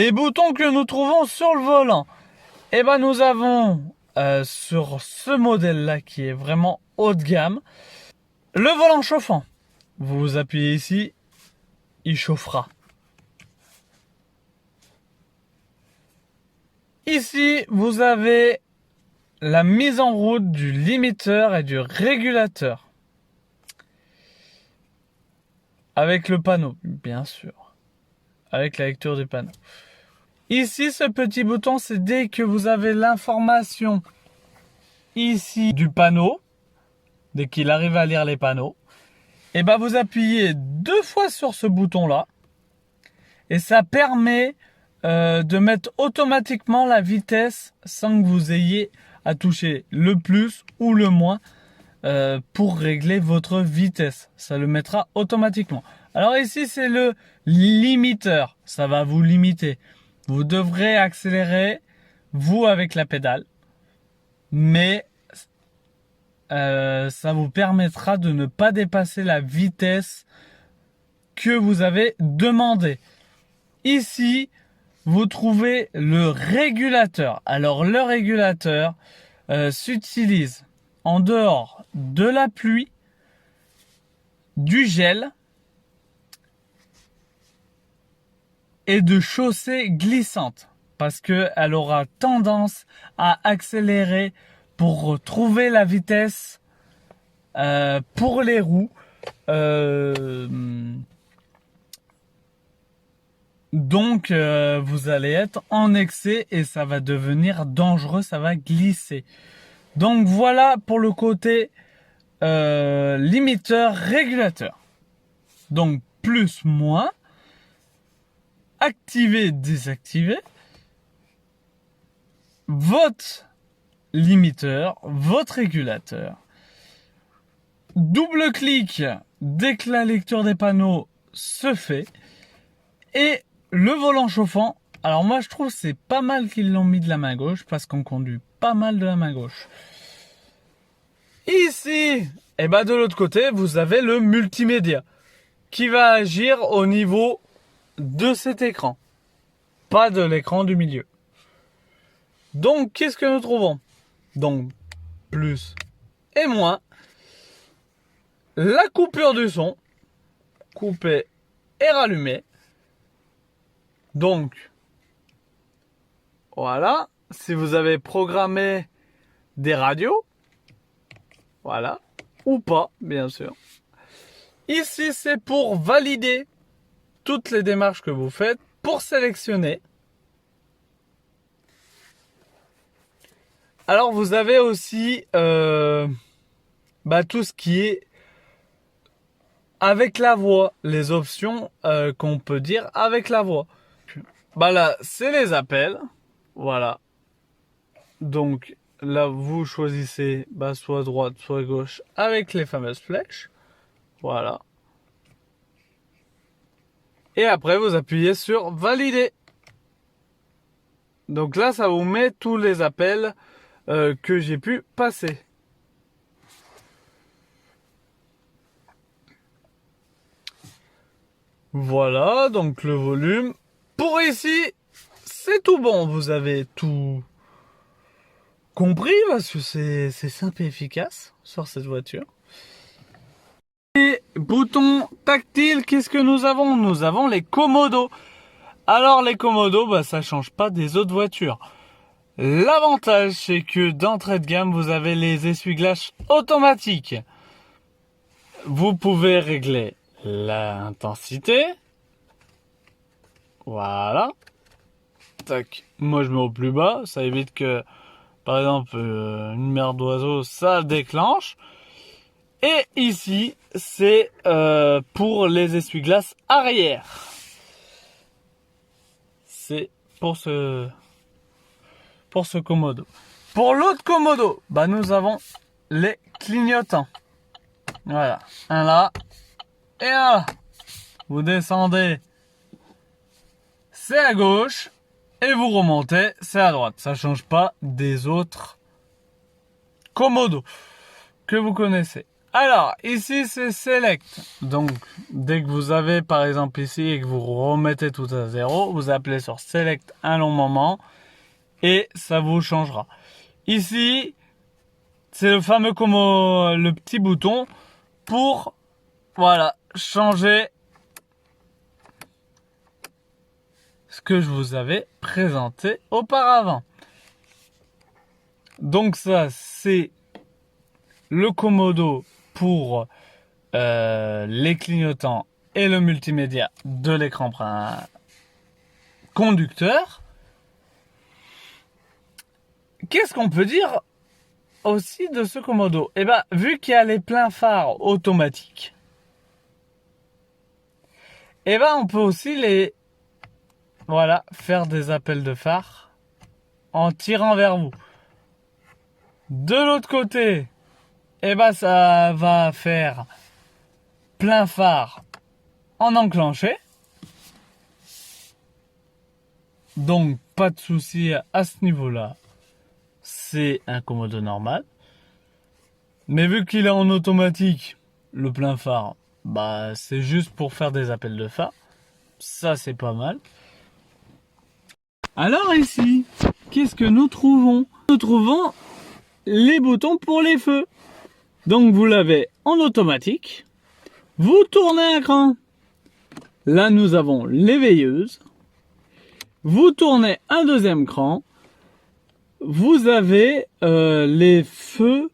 Les boutons que nous trouvons sur le volant. Eh ben, nous avons sur ce modèle-là qui est vraiment haut de gamme, le volant chauffant. Vous appuyez ici, il chauffera. Ici, vous avez la mise en route du limiteur et du régulateur. Avec le panneau, bien sûr. Avec la lecture du panneau. Ici, ce petit bouton, c'est dès que vous avez l'information ici du panneau, dès qu'il arrive à lire les panneaux, et ben vous appuyez 2 fois sur ce bouton-là, et ça permet de mettre automatiquement la vitesse sans que vous ayez à toucher le plus ou le moins pour régler votre vitesse. Ça le mettra automatiquement. Alors ici, c'est le limiteur. Ça va vous limiter. Vous devrez accélérer, vous, avec la pédale. Mais ça vous permettra de ne pas dépasser la vitesse que vous avez demandé. Ici, vous trouvez le régulateur. Alors, le régulateur s'utilise en dehors de la pluie, du gel et de chaussées glissantes, parce qu'elle aura tendance à accélérer pour trouver la vitesse pour les roues. Donc vous allez être en excès et ça va devenir dangereux, ça va glisser. Donc voilà pour le côté limiteur régulateur. Donc plus, moins, activer, désactiver, votre limiteur, votre régulateur. Double clic dès que la lecture des panneaux se fait. Et le volant chauffant, alors moi je trouve que c'est pas mal qu'ils l'ont mis de la main gauche parce qu'on conduit pas mal de la main gauche. Ici, et ben de l'autre côté, vous avez le multimédia qui va agir au niveau de cet écran, pas de l'écran du milieu. Donc qu'est-ce que nous trouvons? Donc plus et moins, la coupure du son, couper et rallumer. Donc voilà, si vous avez programmé des radios, voilà, ou pas, bien sûr. Ici, c'est pour valider toutes les démarches que vous faites, pour sélectionner. Alors, vous avez aussi tout ce qui est avec la voix, les options qu'on peut dire avec la voix. Là, c'est les appels, voilà. Donc, là, vous choisissez soit droite, soit gauche avec les fameuses flèches. Voilà. Et après, vous appuyez sur valider. Donc là, ça vous met tous les appels que j'ai pu passer. Voilà, donc le volume. Pour ici, c'est tout bon. Vous avez tout compris parce que c'est simple et efficace sur cette voiture. Et boutons tactiles, qu'est-ce que nous avons? Nous avons les commodos. Alors les commodos, ça change pas des autres voitures. L'avantage, c'est que d'entrée de gamme, vous avez les essuie-glaces automatiques. Vous pouvez régler l'intensité. Voilà. Tac. Moi, je mets au plus bas. Ça évite que, par exemple, une merde d'oiseau, ça déclenche. Et ici, c'est pour les essuie-glaces arrière. C'est pour ce commodo. Pour l'autre commodo, nous avons les clignotants. Voilà, un là et un là. Vous descendez, c'est à gauche, et vous remontez, c'est à droite. Ça change pas des autres commodos que vous connaissez. Alors, ici, c'est Select. Donc, dès que vous avez, par exemple, ici, et que vous remettez tout à zéro, vous appelez sur Select un long moment et ça vous changera. Ici, c'est le fameux le petit bouton pour, voilà, changer ce que je vous avais présenté auparavant. Donc ça, c'est le Komodo pour les clignotants et le multimédia de l'écran conducteur. Qu'est-ce qu'on peut dire aussi de ce Komodo? Eh ben, vu qu'il y a les pleins phares automatiques, eh ben, on peut aussi faire des appels de phare en tirant vers vous. De l'autre côté, eh ben, ça va faire plein phare en enclenché. Donc, pas de souci à ce niveau-là. C'est un Komodo normal. Mais vu qu'il est en automatique, le plein phare, bah, c'est juste pour faire des appels de phare. Ça, c'est pas mal. Alors ici, qu'est-ce que nous trouvons? Nous trouvons les boutons pour les feux. Donc, vous l'avez en automatique. Vous tournez un cran. Là, nous avons les veilleuses. Vous tournez un deuxième cran. Vous avez les feux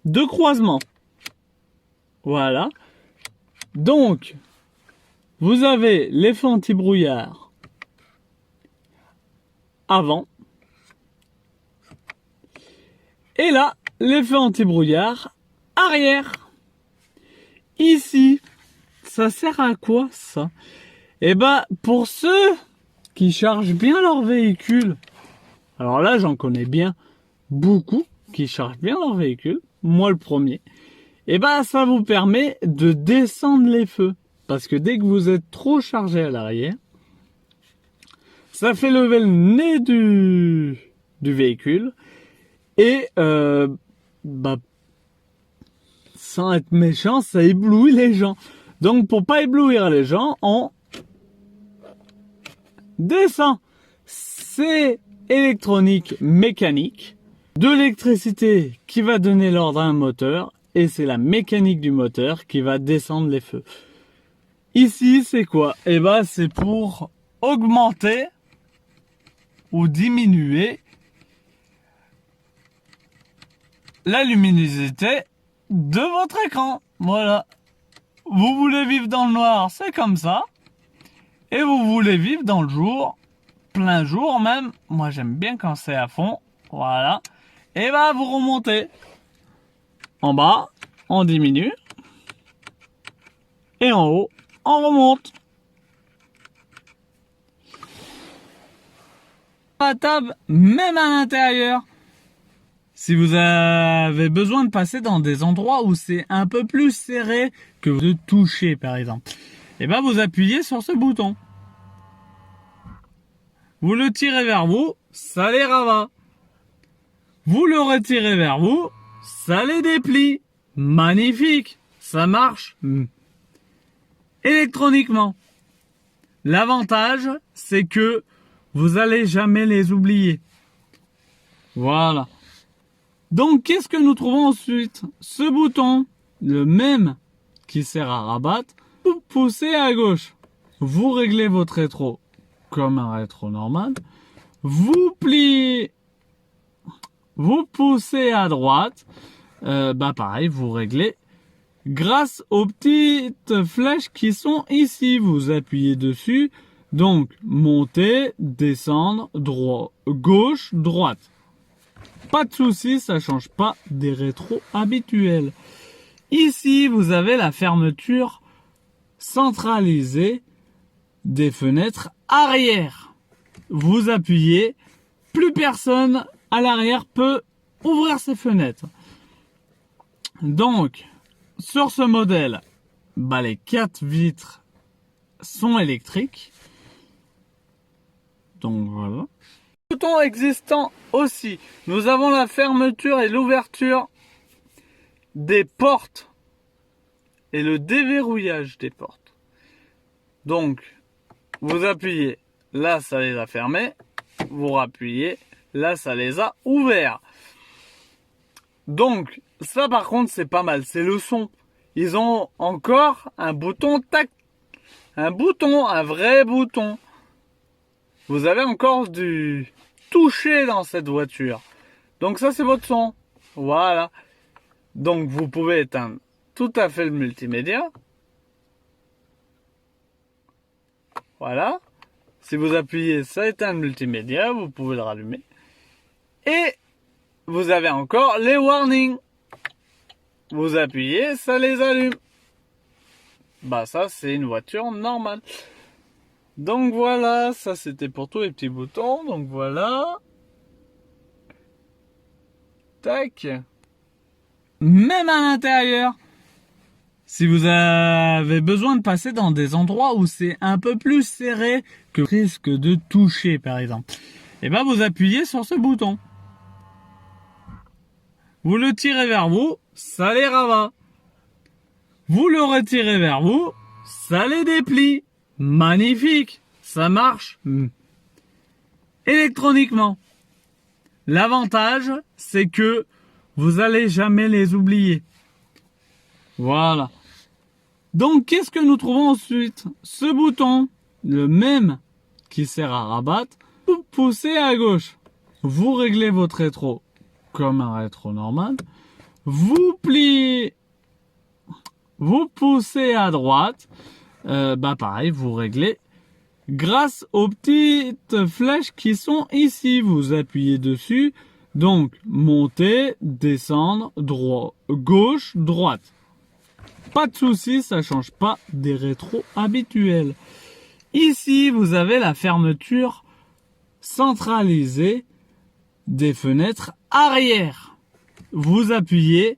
de croisement. Voilà. Donc, vous avez les feux anti-brouillard avant. Et là, les feux anti-brouillard arrière. Ici, ça sert à quoi ça? Eh ben, pour ceux qui chargent bien leur véhicule. Alors là, j'en connais bien beaucoup qui chargent bien leur véhicule. Moi, le premier. Et ben, ça vous permet de descendre les feux. Parce que dès que vous êtes trop chargé à l'arrière, ça fait lever le nez du véhicule. Et, sans être méchant, ça éblouit les gens. Donc, pour pas éblouir les gens, on descend. C'est électronique, mécanique, de l'électricité qui va donner l'ordre à un moteur, et c'est la mécanique du moteur qui va descendre les feux. Ici, c'est quoi? Eh ben, c'est pour augmenter ou diminuer la luminosité de votre écran. Voilà. Vous voulez vivre dans le noir, c'est comme ça. Et vous voulez vivre dans le jour, plein jour même. Moi, j'aime bien quand c'est à fond. Voilà. Et ben, vous remontez. En bas, on diminue. Et en haut, on remonte. La table, même à l'intérieur. Si vous avez besoin de passer dans des endroits où c'est un peu plus serré que de toucher, par exemple, et ben vous appuyez sur ce bouton. Vous le tirez vers vous, ça les rabat. Vous le retirez vers vous, ça les déplie. Magnifique, ça marche électroniquement. L'avantage, c'est que vous allez jamais les oublier. Voilà. Donc, qu'est-ce que nous trouvons ensuite? Ce bouton, le même qui sert à rabattre, vous poussez à gauche. Vous réglez votre rétro comme un rétro normal. Vous pliez. Vous poussez à droite. Pareil, vous réglez grâce aux petites flèches qui sont ici. Vous appuyez dessus. Donc, monter, descendre, droit, gauche, droite. Pas de souci, ça change pas des rétros habituels. Ici, vous avez la fermeture centralisée des fenêtres arrière. Vous appuyez, plus personne à l'arrière peut ouvrir ses fenêtres. Donc, sur ce modèle, les 4 vitres sont électriques. Donc voilà. Bouton existant aussi. Nous avons la fermeture et l'ouverture des portes et le déverrouillage des portes. Donc, vous appuyez, là ça les a fermés, vous rappuyez, là ça les a ouverts. Donc, ça par contre c'est pas mal, c'est le son. Ils ont encore un bouton tac, un vrai bouton. Vous avez encore du toucher dans cette voiture. Donc ça c'est votre son. Voilà. Donc vous pouvez éteindre tout à fait le multimédia. Voilà. Si vous appuyez, ça éteint le multimédia, vous pouvez le rallumer. Et vous avez encore les warnings. Vous appuyez, ça les allume. Bah ça c'est une voiture normale. Donc voilà, ça c'était pour tous les petits boutons. Donc voilà. Tac. Même à l'intérieur. Si vous avez besoin de passer dans des endroits où c'est un peu plus serré que risque de toucher par exemple, et ben vous appuyez sur ce bouton. Vous le tirez vers vous, ça les rabat. Vous le retirez vers vous, ça les déplie. Magnifique, ça marche électroniquement. L'avantage, c'est que vous allez jamais les oublier. Voilà. Donc, qu'est-ce que nous trouvons ensuite? Ce bouton, le même qui sert à rabattre, vous poussez à gauche. Vous réglez votre rétro comme un rétro normal. Vous pliez. Vous poussez à droite. Pareil, vous réglez grâce aux petites flèches qui sont ici. Vous appuyez dessus. Donc, monter, descendre, droit, gauche, droite. Pas de souci, ça change pas des rétros habituels. Ici, vous avez la fermeture centralisée des fenêtres arrière. Vous appuyez,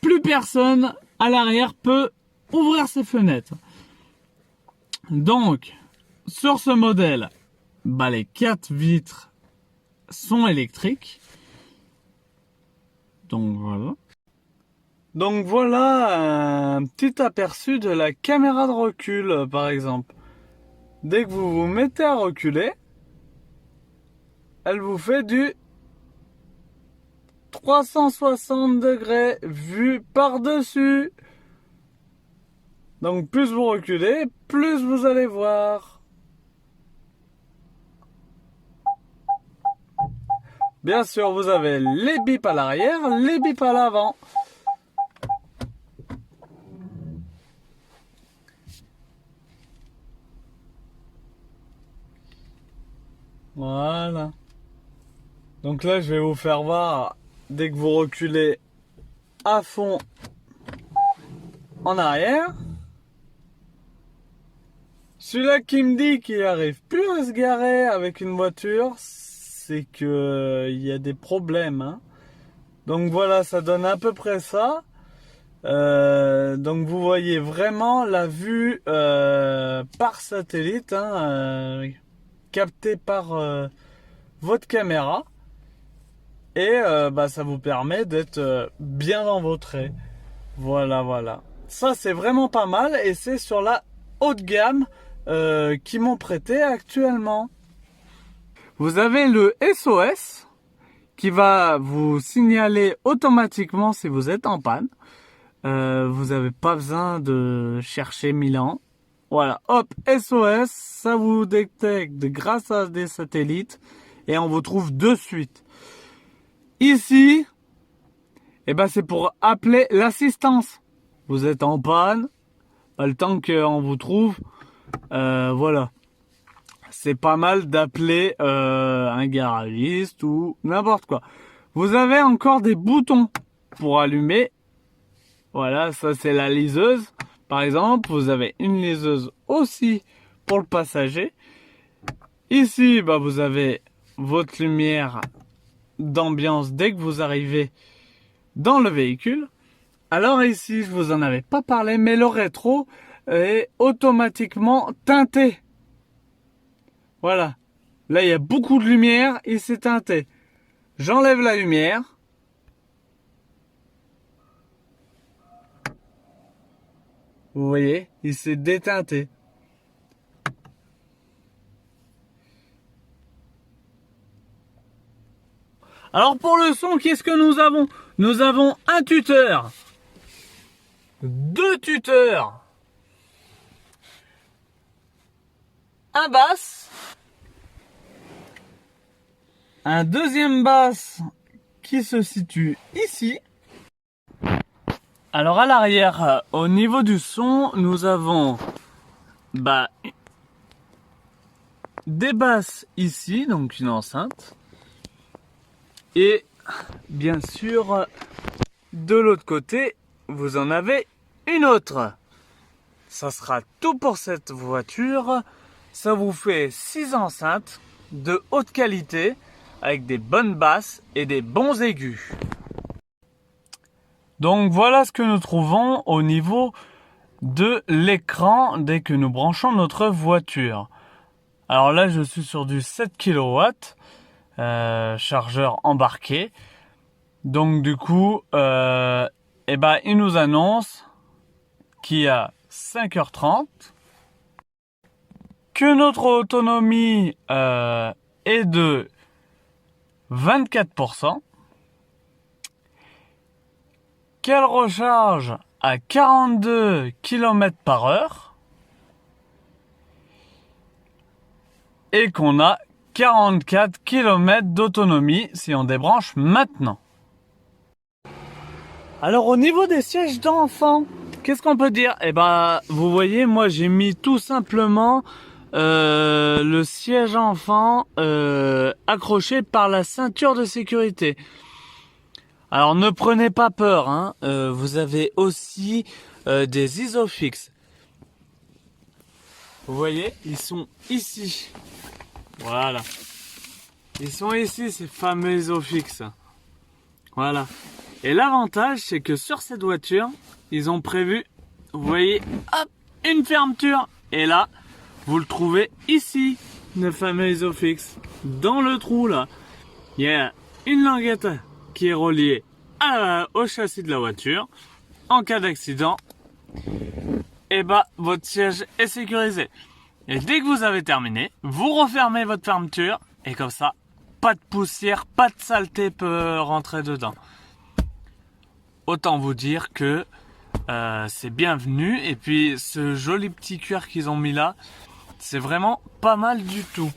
plus personne à l'arrière peut ouvrir ses fenêtres. Donc, sur ce modèle, les 4 vitres sont électriques. Donc voilà. Donc voilà un petit aperçu de la caméra de recul par exemple. Dès que vous vous mettez à reculer, elle vous fait du 360 degrés vue par-dessus. Donc plus vous reculez, plus vous allez voir. Bien sûr, vous avez les bips à l'arrière, les bips à l'avant. Voilà. Donc là, je vais vous faire voir, dès que vous reculez à fond en arrière. Celui-là qui me dit qu'il n'arrive plus à se garer avec une voiture, c'est que il y a des problèmes. Hein. Donc voilà, ça donne à peu près ça. Donc vous voyez vraiment la vue par satellite, captée par votre caméra. Et ça vous permet d'être bien dans vos traits. Voilà. Ça c'est vraiment pas mal et c'est sur la haute gamme qui m'ont prêté actuellement. Vous avez le SOS qui va vous signaler automatiquement si vous êtes en panne. Vous n'avez pas besoin de chercher 1000 ans. Voilà, hop, SOS, ça vous détecte grâce à des satellites et on vous trouve de suite. Ici, c'est pour appeler l'assistance. Vous êtes en panne, le temps qu'on vous trouve, voilà. C'est pas mal d'appeler un garagiste ou n'importe quoi. Vous avez encore des boutons pour allumer. Voilà, ça c'est la liseuse. Par exemple, vous avez une liseuse aussi pour le passager. Ici, vous avez votre lumière d'ambiance dès que vous arrivez dans le véhicule. Alors ici, je vous en avais pas parlé, mais le rétro est automatiquement teinté. Voilà. Là, il y a beaucoup de lumière et c'est teinté. J'enlève la lumière. Vous voyez, il s'est déteinté. Alors pour le son, qu'est-ce que nous avons? Nous avons un tuteur, deux tuteurs, un basse, un deuxième basse qui se situe ici. Alors à l'arrière, au niveau du son, nous avons des basses ici, donc une enceinte. Et bien sûr, de l'autre côté, vous en avez une autre. Ça sera tout pour cette voiture. Ça vous fait 6 enceintes de haute qualité avec des bonnes basses et des bons aigus. Donc voilà ce que nous trouvons au niveau de l'écran dès que nous branchons notre voiture. Alors là, je suis sur du 7 kW. Chargeur embarqué. Donc du coup, il nous annonce qu'il y a 5h30, que notre autonomie est de 24%, qu'elle recharge à 42 km/h et qu'on a 44 km d'autonomie si on débranche maintenant. Alors au niveau des sièges d'enfants, qu'est-ce qu'on peut dire? Vous voyez, moi j'ai mis tout simplement le siège enfant accroché par la ceinture de sécurité. Alors ne prenez pas peur, hein, vous avez aussi des Isofix. Vous voyez, ils sont ici. Voilà. Ils sont ici, ces fameux Isofix. Voilà. Et l'avantage, c'est que sur cette voiture, ils ont prévu, vous voyez, hop, une fermeture. Et là, vous le trouvez ici, le fameux Isofix. Dans le trou, là, il y a une languette qui est reliée au châssis de la voiture. En cas d'accident, votre siège est sécurisé. Et dès que vous avez terminé, vous refermez votre fermeture. Et comme ça, pas de poussière, pas de saleté peut rentrer dedans. Autant vous dire que c'est bienvenu. Et puis ce joli petit cuir qu'ils ont mis là, c'est vraiment pas mal du tout.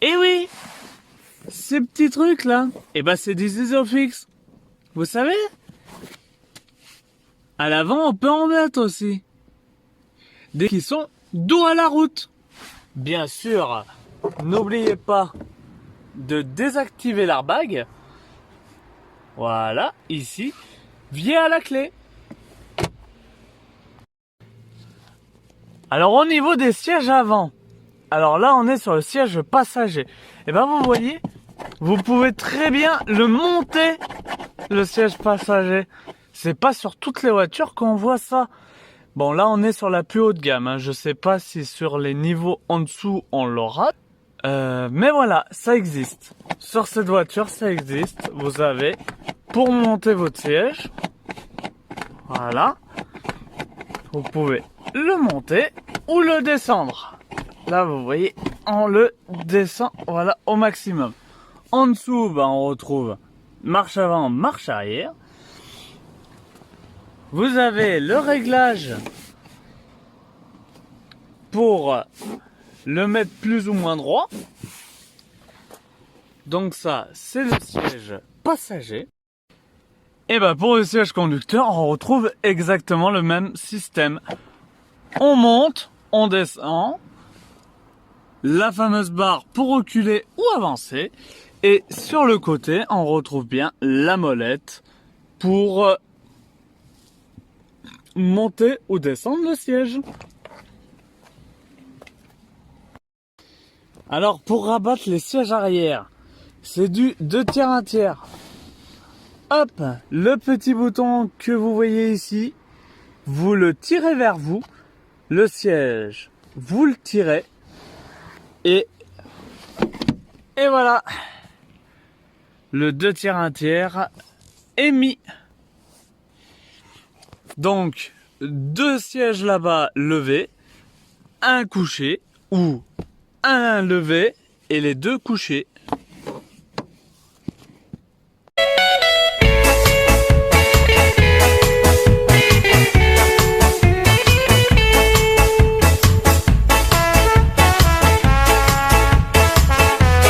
Et oui, ces petits trucs là, c'est des Isofix. Vous savez, à l'avant on peut en mettre aussi. Des qui sont dos à la route. Bien sûr, n'oubliez pas de désactiver l'airbag. Voilà, ici, via la clé. Alors au niveau des sièges avant, alors là on est sur le siège passager. Vous voyez, vous pouvez très bien le monter, le siège passager. C'est pas sur toutes les voitures qu'on voit ça. Bon, là on est sur la plus haute gamme, hein. Je sais pas si sur les niveaux en dessous on l'aura. Mais voilà, ça existe. Sur cette voiture, ça existe. Vous avez pour monter votre siège. Voilà. Vous pouvez le monter ou le descendre. Là, vous voyez, on le descend, voilà, au maximum. En dessous, on retrouve marche avant, marche arrière. Vous avez le réglage pour le mettre plus ou moins droit. Donc ça, c'est le siège passager. Et pour le siège conducteur, on retrouve exactement le même système. On monte, on descend. La fameuse barre pour reculer ou avancer. Et sur le côté, on retrouve bien la molette pour monter ou descendre le siège. Alors pour rabattre les sièges arrière, c'est du 2 tiers 1 tiers. Hop, le petit bouton que vous voyez ici, vous le tirez vers vous, le siège, vous le tirez et voilà. Le 2 tiers 1 tiers est mis. Donc, 2 sièges là-bas levés, un couché ou un levé et les 2 couchés.